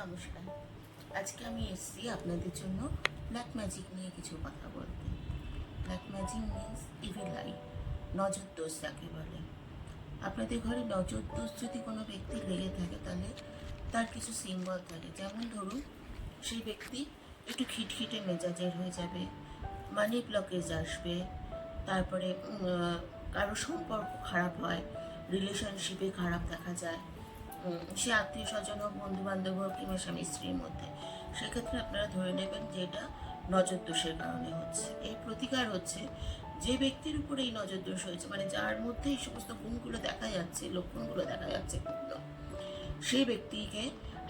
নমস্কার। আজকে আমি এসেছি আপনাদের জন্য ব্ল্যাক ম্যাজিক নিয়ে কিছু কথা বলতে। Black magic means evil I, নজর দোষ যাকে বলে। আপনাদের ঘরে নজর দোষ যদি কোনো ব্যক্তি লেগে থাকে তাহলে তার কিছু সিম্বল থাকে। যেমন ধরুন, সেই ব্যক্তি একটু খিটখিটে মেজাজের হয়ে যাবে, মানি ব্লকেজ আসবে, তারপরে কারো সম্পর্ক খারাপ হয়, রিলেশনশিপে খারাপ দেখা যায়, সে আত্মীয় স্বজন হোক, বন্ধু বান্ধব হোক, কিংবা স্বামী স্ত্রীর মধ্যে। সেক্ষেত্রে আপনারা ধরে নেবেন যে এটা নজর দোষের কারণে হচ্ছে। এর প্রতিকার হচ্ছে, যে ব্যক্তির উপরে এই নজর দোষ হয়েছে, মানে যার মধ্যে এই সমস্ত গুণগুলো দেখা যাচ্ছে, লক্ষণগুলো দেখা যাচ্ছে, সেই ব্যক্তিকে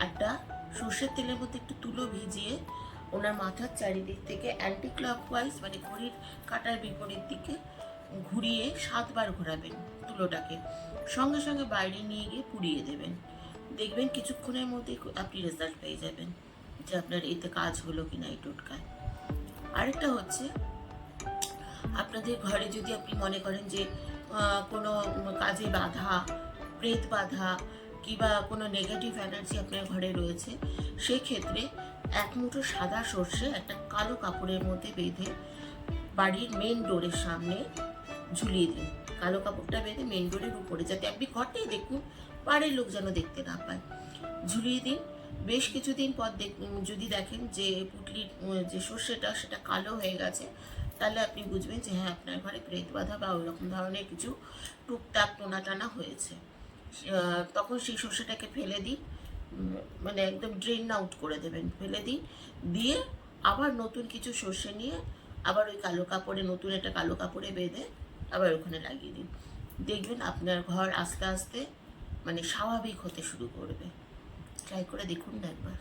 একটা সর্ষের তেলের মধ্যে একটু তুলো ভিজিয়ে ওনার মাথার চারিদিক থেকে অ্যান্টি ক্লকওয়াইজ, মানে ঘড়ির কাঁটার বিপরীত দিকে ঘুরিয়ে 7 বার ঘোরাবেন তুলোটাকে। সঙ্গে সঙ্গে বাইরে নিয়ে গিয়ে পুড়িয়ে দেবেন। দেখবেন কিছুক্ষণের মধ্যেই আপনি রেজাল্ট পেয়ে যাবেন যে আপনার এতে কাজ হলো কিনা এই টোটকায়। আরেকটা হচ্ছে, আপনাদের ঘরে যদি আপনি মনে করেন যে কোনো কাজে বাধা, প্রেত বাধা, কিংবা কোনো নেগেটিভ এনার্জি আপনার ঘরে রয়েছে, সেক্ষেত্রে 1 মুঠো সাদা সর্ষে একটা কালো কাপড়ের মধ্যে বেঁধে বাড়ির মেন ডোরের সামনে ঝুলিয়ে দিন। কালো কাপড়টা বেঁধে মেন ডোরের উপরে, যাতে আপনি ঘরটাই দেখুন, বাড়ির লোক যেন দেখতে না পায়, ঝুলিয়ে দিন। বেশ কিছুদিন পর যদি দেখেন যে পুটলির যে সর্ষেটা সেটা কালো হয়ে গেছে, তাহলে আপনি বুঝবেন যে হ্যাঁ, আপনার ঘরে প্রেত বাধা বা ওইরকম ধরনের কিছু টুকটাক টোনা টানা হয়েছে। তখন সেই সর্ষেটাকে ফেলে দিন, মানে একদম ড্রেন আউট করে দেবেন, ফেলে দিন। দিয়ে আবার নতুন কিছু সর্ষে নিয়ে আবার ওই কালো কাপড়ে, নতুন একটা কালো কাপড়ে বেঁধে আবার ওখানে লাগিয়ে দিন। দেখবেন আপনার ঘর আস্তে আস্তে মানে স্বাভাবিক হতে শুরু করবে। ট্রাই করে দেখুন না একবার।